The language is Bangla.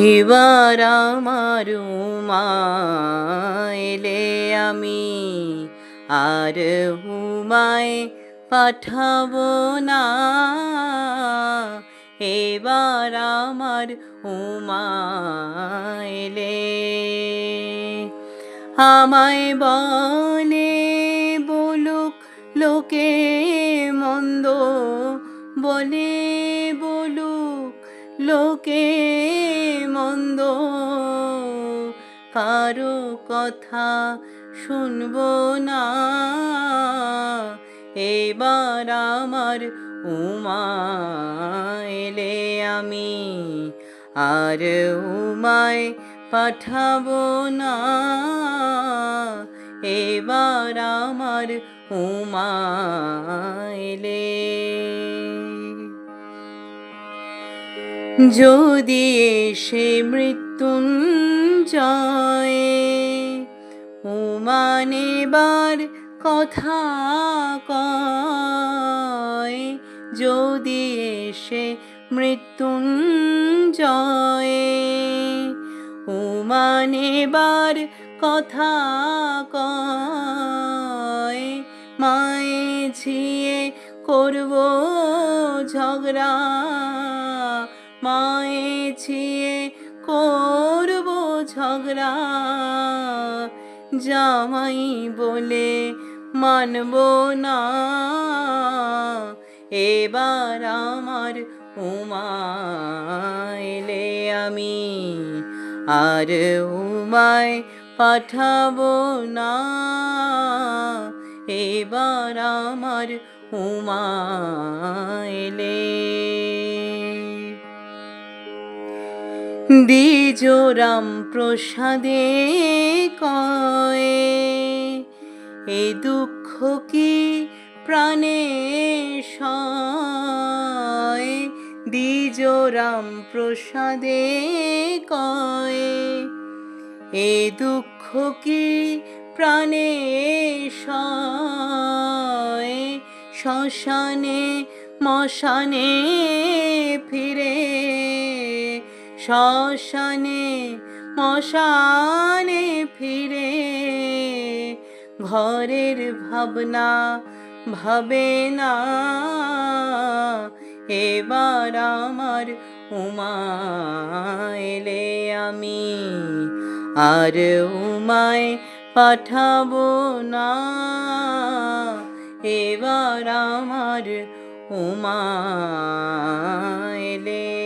এবার আমার উমা এলে আমি আর উমায় পাঠাবো না। এবার আমার উমা এলে আমায় বলে বলুক লোকে মন্দ, বলে বলুক লোকে মন্দ, কারো কথা শুনবো না। এবার আমার উমা এলে আমি আর উমায় পাঠাবো না। এবার আমার উমা এলে যদি এসে মৃত্যুঞ্জয়ে উমা নেবার কথা কয়, যদি এসে মৃত্যুঞ্জয়ে উমা নেবার কথা কয়, মায়ে ঝিয়ে করব ঝগড়া, মায়ে ঝিয়ে করব ঝগড়া, জামাই বলে মানব না। এবার আমার উমা এলে আমি আর উমায় পাঠাবো না। এবার আমার উমা এলে দ্বিজরাম প্রসাদে কয়ে এ দুঃখ কি প্রাণে সয়, দ্বিজরাম প্রসাদে কয়ে এ দুঃখ কি প্রাণে সয়, শ্মশানে মশানে ফিরে, শ্মশানে মশানে ফিরে, ঘরের ভাবনা ভাবে না। এবার আমার উমা এলে আমি আর উমায় পাঠাবো না। এবার আমার উমা এলে।